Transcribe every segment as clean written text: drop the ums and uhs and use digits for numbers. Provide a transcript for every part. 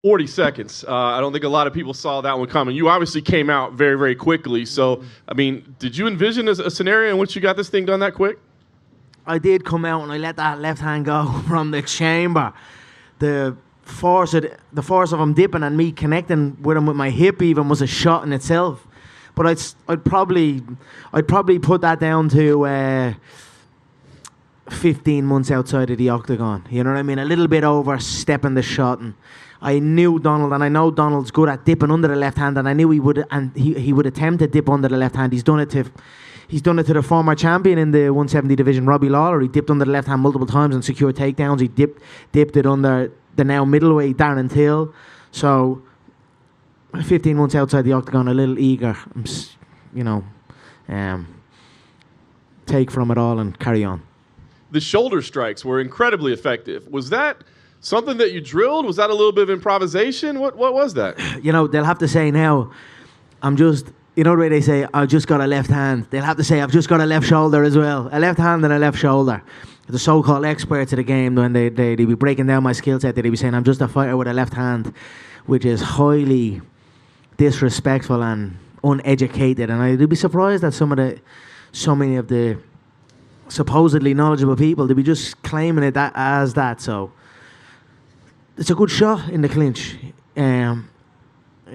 40 seconds. I don't think a lot of people saw that one coming. You obviously came out very, very quickly. So, I mean, did you envision a scenario in which you got this thing done that quick? I did come out and I let that left hand go from the chamber. The force of him dipping and me connecting with him with my hip even was a shot in itself. But I'd probably put that down to 15 months outside of the octagon. You know what I mean? A little bit overstepping the shot. And I knew Donald, and I know Donald's good at dipping under the left hand, and I knew he would, and he would attempt to dip under the left hand. He's done it to the former champion in the 170 division, Robbie Lawler. He dipped under the left hand multiple times and secured takedowns. He dipped it under the now middleweight Darren Till. So 15 months outside the octagon, a little eager, take from it all and carry on. The shoulder strikes were incredibly effective. Was that something that you drilled? Was that a little bit of improvisation? What was that? They'll have to say now, the way they say, I just got a left hand. They'll have to say, I've just got a left shoulder as well. A left hand and a left shoulder. The so-called experts of the game, when they'd be breaking down my skill set, they'd be saying, I'm just a fighter with a left hand, which is highly disrespectful and uneducated. And I'd be surprised that so many of the supposedly knowledgeable people, they'd be just claiming it as that. So it's a good shot in the clinch. I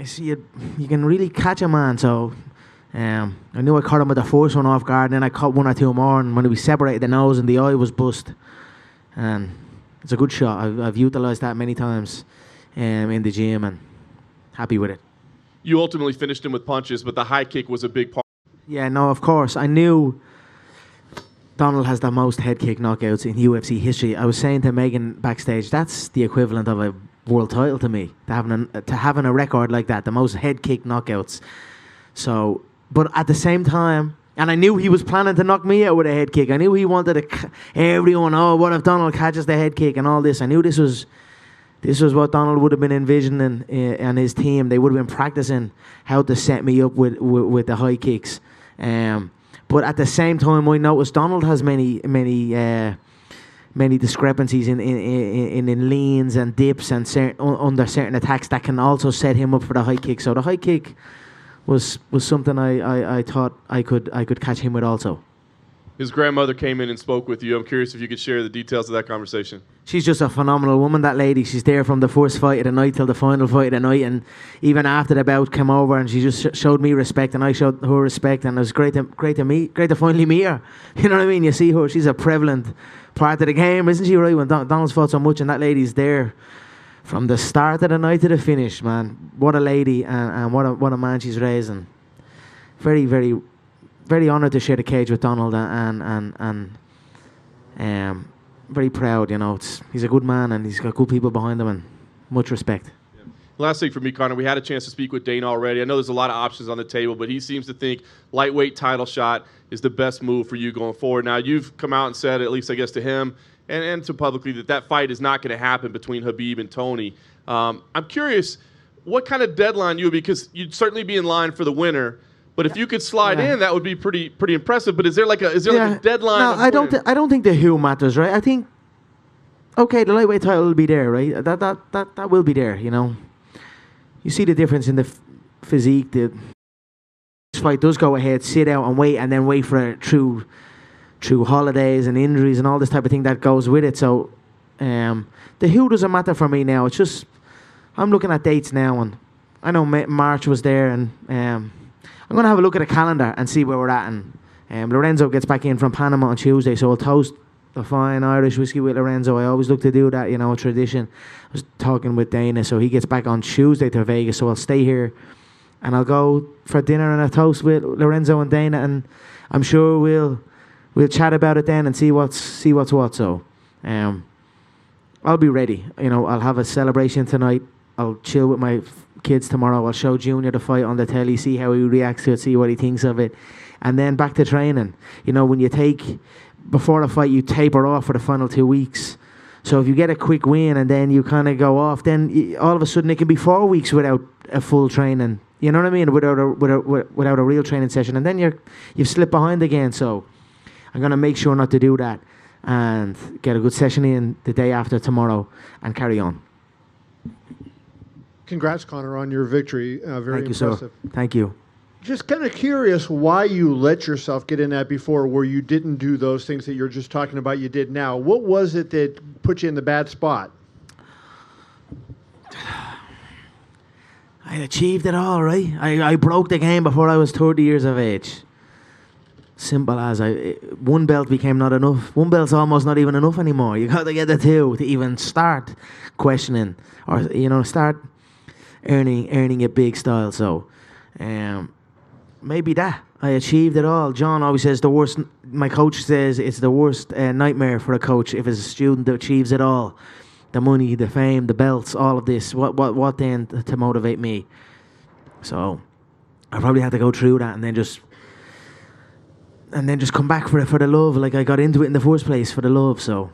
see you can really catch a man. So I knew I caught him with the first one off guard, and then I caught one or two more, and when we separated, the nose and the eye was bust. And it's a good shot. I've utilised that many times in the gym, and happy with it. You ultimately finished him with punches, but the high kick was a big part. Yeah, no, of course. I knew Donald has the most head kick knockouts in UFC history. I was saying to Megan backstage, that's the equivalent of a world title to me, to having a record like that, the most head kick knockouts. So, but at the same time, and I knew he was planning to knock me out with a head kick. I knew he wanted everyone, what if Donald catches the head kick and all this. I knew this was what Donald would have been envisioning and his team. They would have been practicing how to set me up with the high kicks. But at the same time, I noticed Donald has many discrepancies in leans and dips and under certain attacks that can also set him up for the high kick. So the high kick was something I thought I could catch him with also. His grandmother came in and spoke with you. I'm curious if you could share the details of that conversation. She's just a phenomenal woman, that lady. She's there from the first fight of the night till the final fight of the night, and even after the bout came over, and she just showed me respect, and I showed her respect, and it was great to finally meet her. You know what I mean? You see her; she's a prevalent part of the game, isn't she? Right? When Donald's fought so much, and that lady's there from the start of the night to the finish. Man, what a lady, and what a man she's raising. Very, very, very honoured to share the cage with Donald, and very proud. He's a good man, and he's got good people behind him, and much respect. Yeah. Last thing for me, Conor, we had a chance to speak with Dana already. I know there's a lot of options on the table, but he seems to think lightweight title shot is the best move for you going forward. Now, you've come out and said, at least I guess to him and to publicly, that fight is not going to happen between Khabib and Tony. I'm curious what kind of deadline because you'd certainly be in line for the winner. But if you could slide in, that would be pretty impressive. But is there like a deadline? No, I don't think the who matters, right? I think the lightweight title will be there, right? That will be there. You see the difference in the physique. The fight does go ahead, sit out and wait, and then wait for it through holidays and injuries and all this type of thing that goes with it. So the who doesn't matter for me now. It's just I'm looking at dates now, and I know March was there, and I'm going to have a look at the calendar and see where we're at. And Lorenzo gets back in from Panama on Tuesday, so I'll toast a fine Irish whiskey with Lorenzo. I always look to do that, a tradition. I was talking with Dana, so he gets back on Tuesday to Vegas, so I'll stay here and I'll go for dinner and a toast with Lorenzo and Dana, and I'm sure we'll chat about it then and see what's what. So I'll be ready. I'll have a celebration tonight. I'll chill with my kids tomorrow. I'll show Junior the fight on the telly, see how he reacts to it, see what he thinks of it, and then back to training. When you before the fight, you taper off for the final 2 weeks. So if you get a quick win and then you kind of go off, then all of a sudden it can be 4 weeks without a full training. You know what I mean? Without a real training session, and then you've slipped behind again. So I'm gonna make sure not to do that and get a good session in the day after tomorrow and carry on. Congrats, Conor, on your victory. Very Thank you, sir. impressive. Thank you. Just kind of curious why you let yourself get in that before, where you didn't do those things that you're just talking about you did now. What was it that put you in the bad spot? I achieved it all, right? I broke the game before I was 30 years of age. Simple as one belt became not enough. One belt's almost not even enough anymore. You got to get the two to even start questioning or start earning a big style. So, maybe that I achieved it all. John always says the worst. My coach says it's the worst nightmare for a coach if it's a student that achieves it all. The money, the fame, the belts, all of this. What then to motivate me? So I probably had to go through that and then just come back for it for the love. Like I got into it in the first place for the love. So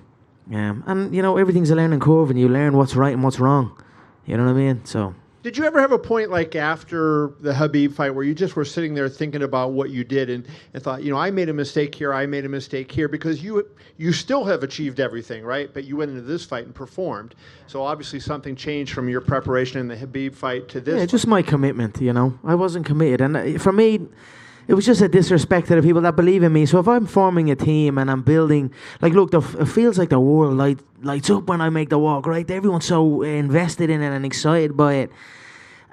and everything's a learning curve, and you learn what's right and what's wrong. You know what I mean? So. Did you ever have a point like after the Khabib fight where you just were sitting there thinking about what you did and thought, I made a mistake here, I made a mistake here, because you still have achieved everything, right? But you went into this fight and performed. So obviously something changed from your preparation in the Khabib fight to this. Yeah, just my commitment, I wasn't committed. And for me, it was just a disrespect to the people that believe in me. So if I'm forming a team and I'm building, look, it feels like the world lights up when I make the walk, right? Everyone's so invested in it and excited by it.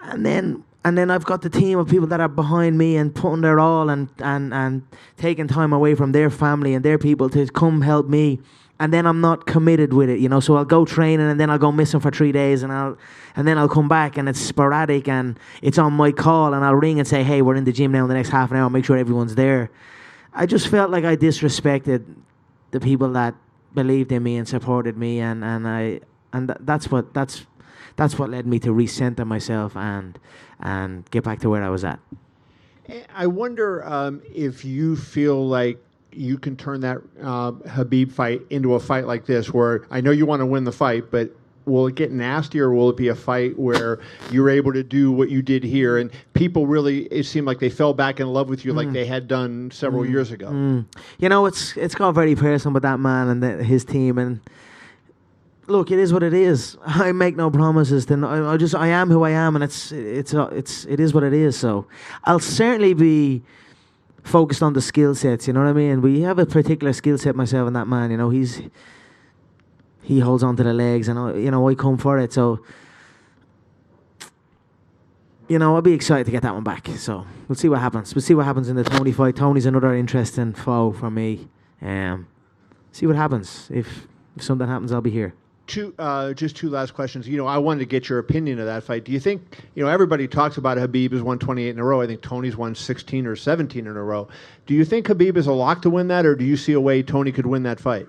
And then I've got the team of people that are behind me and putting their all and taking time away from their family and their people to come help me. And then I'm not committed with it, So I'll go training and then I'll go missing for 3 days and then I'll come back and it's sporadic and it's on my call and I'll ring and say, hey, we're in the gym now in the next half an hour. Make sure everyone's there. I just felt like I disrespected the people that believed in me and supported me, and that's what led me to recenter myself and get back to where I was at. I wonder if you feel like you can turn that Khabib fight into a fight like this, where I know you want to win the fight, but will it get nasty, or will it be a fight where you're able to do what you did here and people really, it seemed like they fell back in love with you like they had done several years ago? It's got very personal with that man and his team, and look, it is what it is. I make no promises. I am who I am, and it is what it is. So I'll certainly be focused on the skill sets. You know what I mean? We have a particular skill set, myself and that man. He holds on to the legs, and I come for it. So I'll be excited to get that one back. So we'll see what happens. We'll see what happens in the Tony fight. Tony's another interesting foe for me. See what happens. If something happens, I'll be here. Just two last questions. I wanted to get your opinion of that fight. Do you think, everybody talks about Khabib has won 28 in a row. I think Tony's won 16 or 17 in a row. Do you think Khabib is a lock to win that, or do you see a way Tony could win that fight?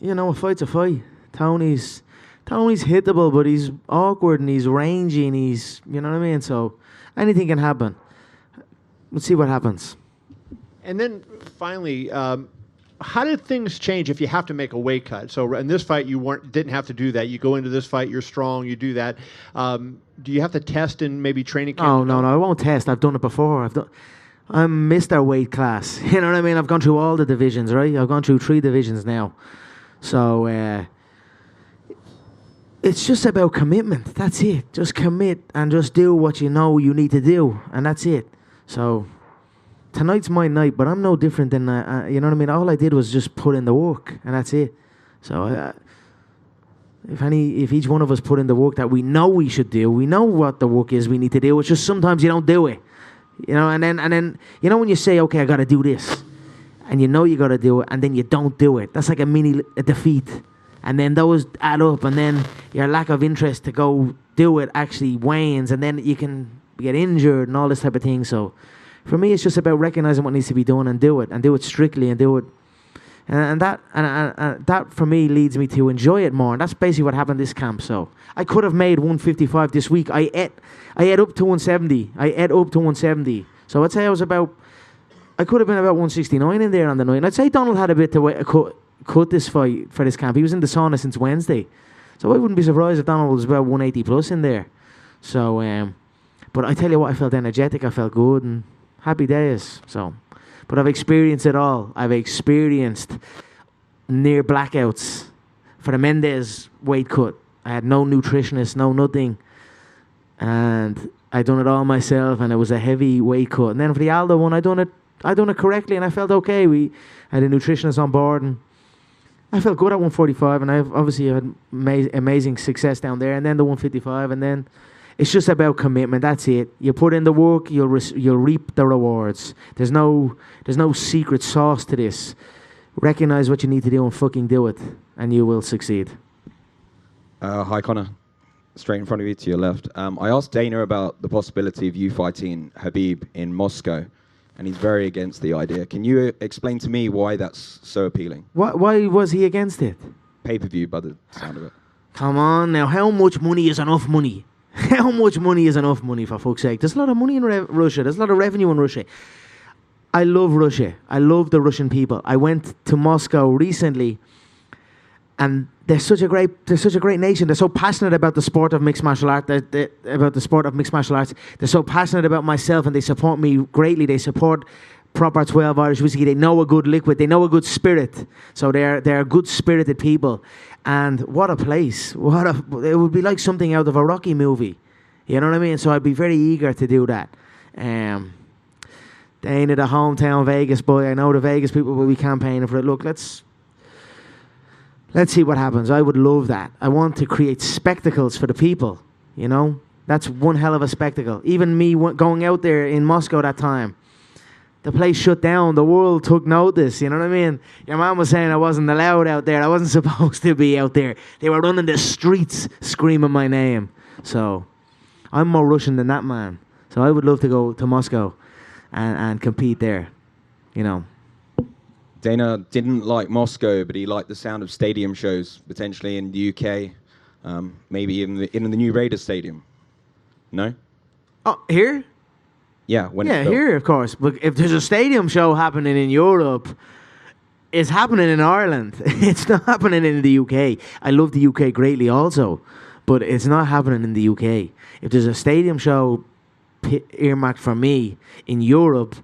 A fight's a fight. Tony's hittable, but he's awkward and he's rangy and he's, you know what I mean? So anything can happen. We'll see what happens. And then finally, how did things change if you have to make a weight cut? So in this fight, you didn't have to do that. You go into this fight, you're strong, you do that. Do you have to test in maybe training camp? Oh, no, I won't test. I've done it before. I'm Mr. Weight Class. You know what I mean? I've gone through all the divisions, right? I've gone through 3 divisions now. So it's just about commitment. That's it. Just commit and just do what you know you need to do, and that's it. So tonight's my night, but I'm no different than, you know what I mean? All I did was just put in the work, and that's it. So if each one of us put in the work that we know we should do, we know what the work is we need to do. It's just sometimes you don't do it, and then when you say, okay, I got to do this, and you got to do it, and then you don't do it. That's like a defeat. And then those add up, and then your lack of interest to go do it actually wanes, and then you can get injured and all this type of thing. So for me, it's just about recognizing what needs to be done and do it strictly, and do it. And that for me leads me to enjoy it more. And that's basically what happened this camp. So I could have made 155 this week. I ate up to 170. So I'd say I could have been about 169 in there on the night. And I'd say Donald had a bit to cut this fight for this camp. He was in the sauna since Wednesday. So I wouldn't be surprised if Donald was about 180 plus in there. So, but I tell you what, I felt energetic. I felt good and happy days. So, but I've experienced it all. I've experienced near blackouts for the Mendez weight cut. I had no nutritionist, no nothing. And I done it all myself, and it was a heavy weight cut. And then for the Aldo one, I done it correctly, and I felt okay. We had a nutritionist on board, and I felt good at 145, and I've obviously had amazing success down there. And then the 155, and then it's just about commitment. That's it. You put in the work, you'll reap the rewards. There's no secret sauce to this. Recognize what you need to do and fucking do it, and you will succeed. Hi, Conor. Straight in front of you to your left. I asked Dana about the possibility of you fighting Khabib in Moscow, and he's very against the idea. Can you explain to me why that's so appealing? Why was he against it? Pay-per-view, by the sound of it. Come on now, how much money is enough money? How much money is enough money, for fuck's sake? There's a lot of money in Russia. There's a lot of revenue in Russia. I love Russia. I love the Russian people. I went to Moscow recently, and they're such a great nation. They're so passionate about the sport of mixed martial art. About the sport of mixed martial arts. They're so passionate about myself, and they support me greatly. They support proper 12 Irish whiskey. They know a good liquid. They know a good spirit. So they're good spirited people. And what a place! It would be like something out of a Rocky movie. You know what I mean? So I'd be very eager to do that. Dana, the hometown Vegas boy. I know the Vegas people will be campaigning for it. Look, let's see what happens. I would love that. I want to create spectacles for the people. You know, that's one hell of a spectacle. Even me going out there in Moscow that time. The place shut down. The world took notice. You know what I mean? Your mom was saying I wasn't allowed out there. I wasn't supposed to be out there. They were running the streets screaming my name. So I'm more Russian than that man. So I would love to go to Moscow and compete there. You know. Dana didn't like Moscow, but he liked the sound of stadium shows, potentially in the UK, maybe in the new Raiders stadium. No? Oh, here? Yeah, here, of course. But if there's a stadium show happening in Europe, it's happening in Ireland. It's not happening in the UK. I love the UK greatly also, but it's not happening in the UK. If there's a stadium show earmarked for me in Europe,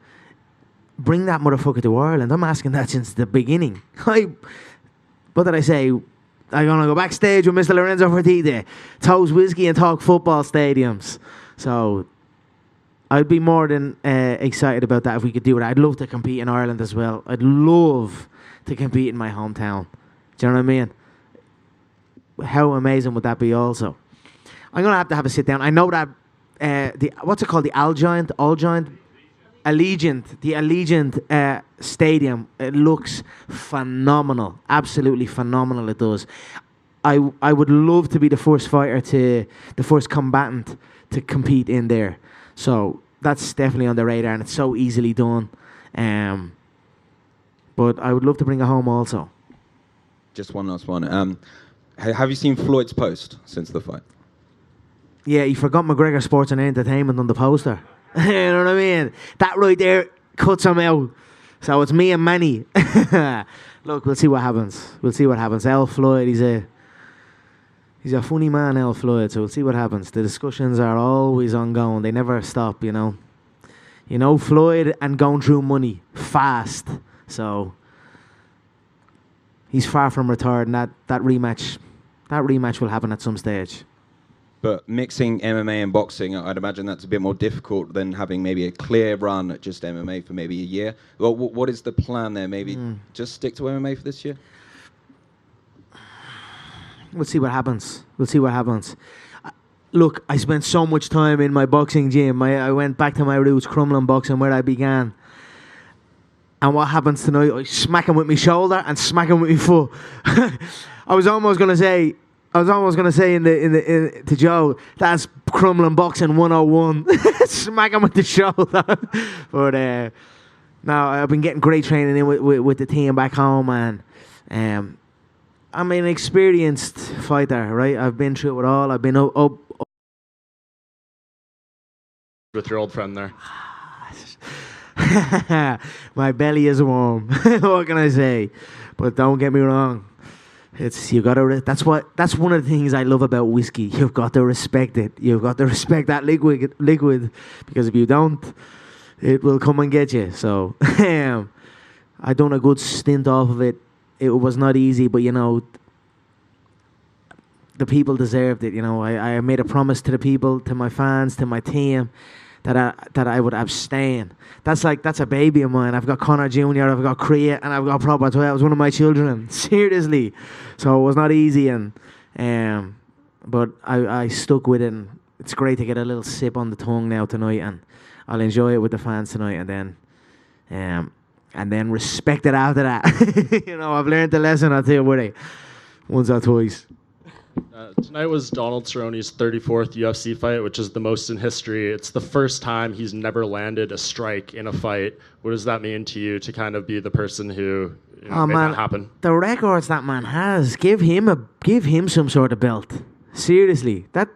bring that motherfucker to Ireland. I'm asking that since the beginning. What did I say? I'm going to go backstage with Mr. Lorenzo Fertitta, toast whiskey and talk football stadiums. So I'd be more than excited about that if we could do it. I'd love to compete in Ireland as well. I'd love to compete in my hometown. Do you know what I mean? How amazing would that be also? I'm going to have a sit down. I know that, what's it called? The Allegiant Stadium. It looks phenomenal. Absolutely phenomenal it does. I would love to be the first combatant to compete in there. So that's definitely on the radar, and it's so easily done. But I would love to bring it home also. Just one last one. Have you seen Floyd's post since the fight? Yeah, he forgot McGregor Sports and Entertainment on the poster. You know what I mean? That right there cuts him out. So it's me and Manny. Look, we'll see what happens. El Floyd, he's a funny man, El Floyd, so we'll see what happens. The discussions are always ongoing. They never stop, you know. You know, Floyd and going through money fast. So he's far from retired, and that rematch will happen at some stage. But mixing MMA and boxing, I'd imagine that's a bit more difficult than having maybe a clear run at just MMA for maybe a year. Well, what is the plan there? Maybe just stick to MMA for this year? We'll see what happens. Look, I spent so much time in my boxing gym. I went back to my roots, Crumlin boxing, where I began. And what happens tonight? I smack him with my shoulder and smack him with my foot. I was almost gonna say to Joe, that's Crumlin boxing 101. Smack him with the shoulder. But no, I've been getting great training in with the team back home, and I'm an experienced fighter, right? I've been through it all. I've been up with your old friend there. My belly is warm. What can I say? But don't get me wrong. That's one of the things I love about whiskey. You've got to respect it. You've got to respect that liquid, because if you don't, it will come and get you. So I done a good stint off of it. It was not easy, but you know, the people deserved it. You know, I made a promise to the people, to my fans, to my team, that I would abstain. That's a baby of mine. I've got Conor Jr., I've got Kriya, and I've got Prabhat. That was one of my children. Seriously. So it was not easy, but I stuck with it, and it's great to get a little sip on the tongue now tonight, and I'll enjoy it with the fans tonight, and then respect it after that. You know, I've learned the lesson, I'll tell you what, once or twice. Tonight was Donald Cerrone's 34th UFC fight, which is the most in history. It's the first time he's never landed a strike in a fight. What does that mean to you to kind of be the person who made that happen? The records that man has, give him some sort of belt. Seriously, that,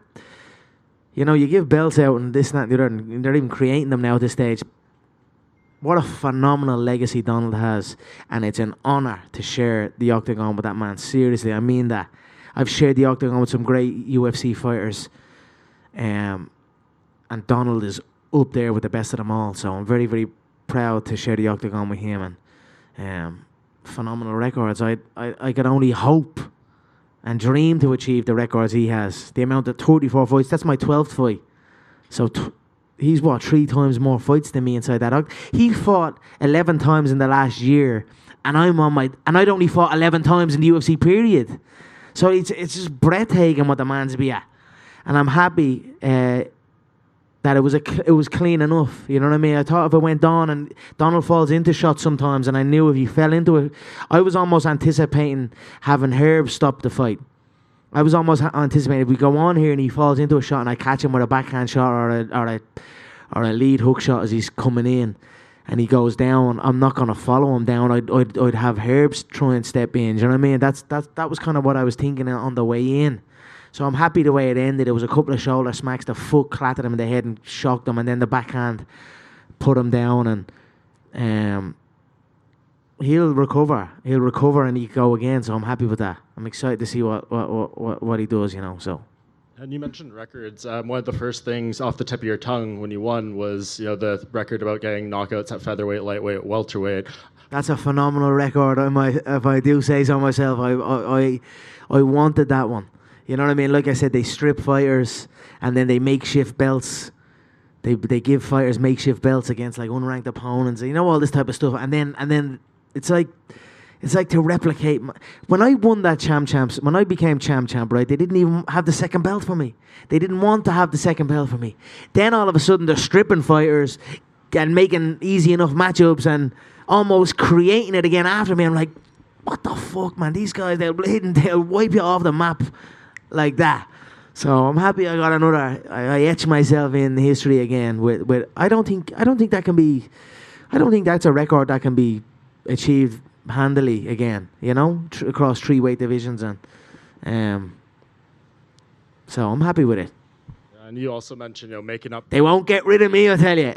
you know, you give belts out and this, that, and the other, and they're even creating them now at this stage. What a phenomenal legacy Donald has, and it's an honor to share the octagon with that man. Seriously, I mean that. I've shared the octagon with some great UFC fighters, and Donald is up there with the best of them all. So I'm very, very proud to share the octagon with him, and phenomenal records. I could only hope and dream to achieve the records he has. The amount of 34 fights, that's my 12th fight. So he's 3 times more fights than me inside that octagon. He fought 11 times in the last year, and I'd only fought 11 times in the UFC period. So it's just breathtaking what the man's be at, and I'm happy that it was clean enough. You know what I mean? I thought if it went down, and Donald falls into shots sometimes, and I knew if he fell into it, I was almost anticipating having Herb stop the fight. I was almost anticipating if we go on here and he falls into a shot and I catch him with a backhand shot or a lead hook shot as he's coming in, and he goes down, I'm not going to follow him down. I'd have Herbs try and step in. Do you know what I mean? That was kind of what I was thinking on the way in. So I'm happy the way it ended. It was a couple of shoulder smacks. The foot clattered him in the head and shocked him, and then the backhand put him down, and he'll recover. He'll recover and he'll go again. So I'm happy with that. I'm excited to see what he does, you know. So. And you mentioned records. One of the first things off the tip of your tongue when you won was, the record about getting knockouts at featherweight, lightweight, welterweight. That's a phenomenal record. If I do say so myself, I wanted that one. You know what I mean? Like I said, they strip fighters and then they makeshift belts. They give fighters makeshift belts against like unranked opponents. You know, all this type of stuff. And then it's like to replicate. When I won that champs, when I became champ, right, they didn't even have the second belt for me. They didn't want to have the second belt for me. Then all of a sudden they're stripping fighters and making easy enough matchups and almost creating it again after me. I'm like, what the fuck, man? These guys, they'll wipe you off the map like that. So I'm happy I got another. I etched myself in history again. With I don't think that can be. I don't think that's a record that can be achieved handily again, you know, across 3 weight divisions, and so I'm happy with it. And you also mentioned, making up. They won't get rid of me, I tell you.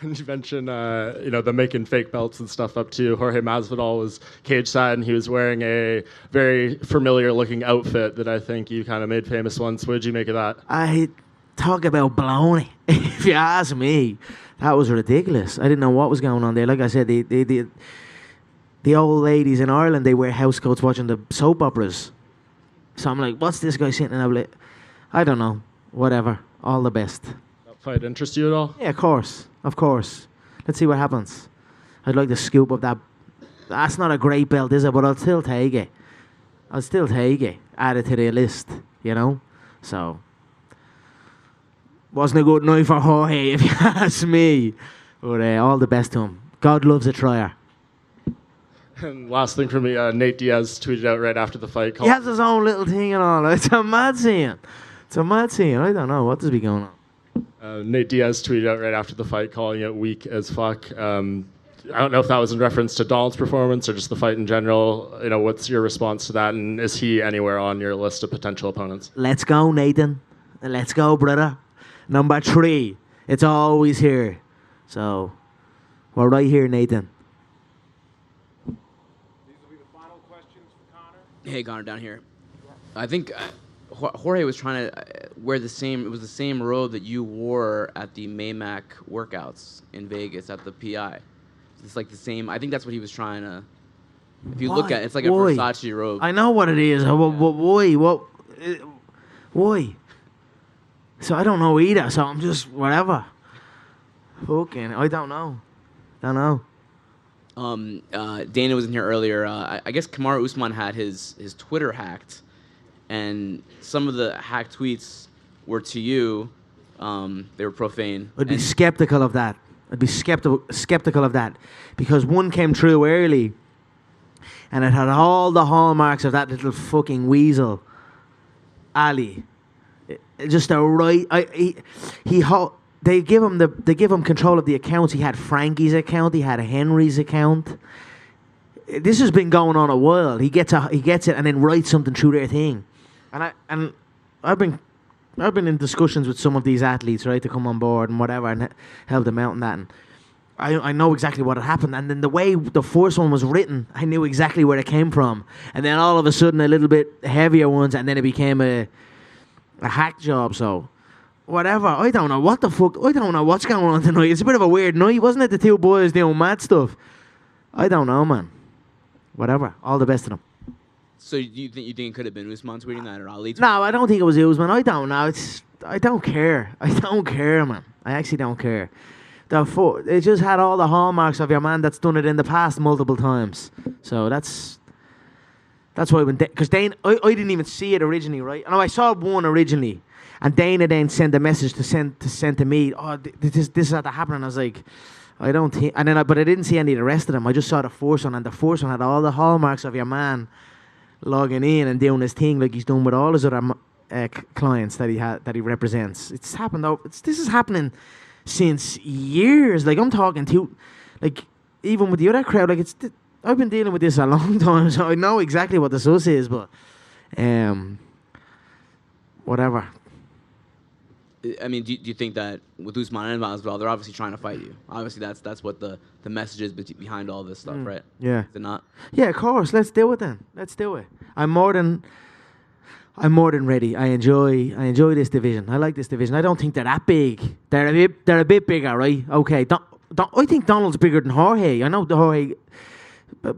And you mentioned, the making fake belts and stuff up too. Jorge Masvidal was cage side, and he was wearing a very familiar looking outfit that I think you kind of made famous once. What did you make of that? I talk about baloney. If you ask me, that was ridiculous. I didn't know what was going on there. Like I said, the old ladies in Ireland, they wear house coats watching the soap operas. So I'm like, what's this guy sitting in? I'm like, I don't know. Whatever. All the best. That fight interest you at all? Yeah, of course. Let's see what happens. I'd like to scoop up that. That's not a great belt, is it? But I'll still take it. Add it to the list, you know? So, wasn't a good night for Jorge, if you ask me. But all the best to him. God loves a trier. And last thing for me, Nate Diaz tweeted out right after the fight. He has his own little thing and all. It's a mad scene. I don't know what does be going on. Nate Diaz tweeted out right after the fight, calling it weak as fuck. I don't know if that was in reference to Donald's performance or just the fight in general. What's your response to that? And is he anywhere on your list of potential opponents? Let's go, Nathan. Let's go, brother. Number 3. It's always here. So, we're right here, Nathan. Hey, Connor, down here. I think Jorge was trying to wear the same robe that you wore at the Maymac workouts in Vegas at the PI. It's like the same. I think that's what he was trying to If you look at it, it's like a Why? Versace robe. I know what it is. Why? Why? So I don't know either. So I'm just whatever. Fucking, I don't know. Don't know. Dana was in here earlier. I guess Kamaru Usman had his Twitter hacked, and some of the hacked tweets were to you. They were profane. I'd be skeptical of that. I'd be skeptical of that because one came through early, and it had all the hallmarks of that little fucking weasel, Ali. Just a right. They give him control of the accounts. He had Frankie's account. He had Henry's account. This has been going on a while. He gets it and then writes something through their thing, and I've been in discussions with some of these athletes, right, to come on board and whatever, and help them out and that. And I know exactly what had happened. And then the way the first one was written, I knew exactly where it came from. And then all of a sudden, a little bit heavier ones, and then it became a hack job. So whatever. I don't know what the fuck. I don't know what's going on tonight. It's a bit of a weird night, wasn't it? The two boys doing mad stuff. I don't know, man. Whatever. All the best to them. So you think it could have been Usman tweeting that or Ali? No, I don't think it was Usman. I don't know. I don't care. I don't care, man. I actually don't care. It just had all the hallmarks of your man that's done it in the past multiple times. So that's why because Dana, I didn't even see it originally, right? I know I saw one originally, and Dana then sent a message to send to me. Oh, this is had to happen. And I was like, I don't think. And then but I didn't see any of the rest of them. I just saw the first one, and the first one had all the hallmarks of your man logging in and doing his thing like he's done with all his other clients that he represents. It's happened though. This is happening since years. Like I'm talking to, like even with the other crowd. Like I've been dealing with this a long time, so I know exactly what the sus is. But whatever. I mean, do you think that with Usman and Masvidal, they're obviously trying to fight you? Obviously, that's what the message is behind all this stuff, right? Yeah. Is it not? Yeah, of course. Let's do it then. Let's do it. I'm more than ready. I enjoy this division. I like this division. I don't think they're that big. They're a bit bigger, right? Okay. I think Donald's bigger than Jorge. I know Jorge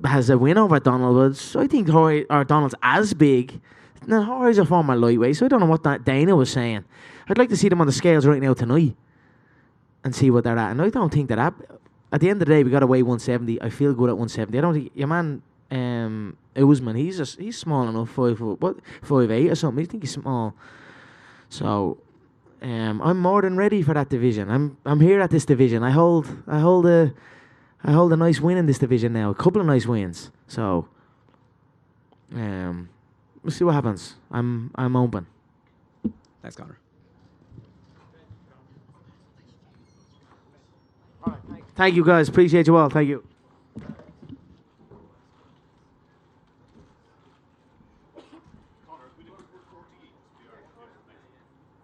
has a win over Donald, but I think Donald's as big. Now Jorge's a former lightweight, so I don't know what Dana was saying. I'd like to see them on the scales right now tonight and see what they're at. And I don't think they're at the end of the day, we got to weigh 170. I feel good at 170. I don't think your man Usman, he's small enough, 5'8" or something. I think he's small. So I'm more than ready for that division. I'm here at this division. I hold a nice win in this division now. A couple of nice wins. So we'll see what happens. I'm open. Thanks, Conor. Thank you, guys. Appreciate you all. Thank you.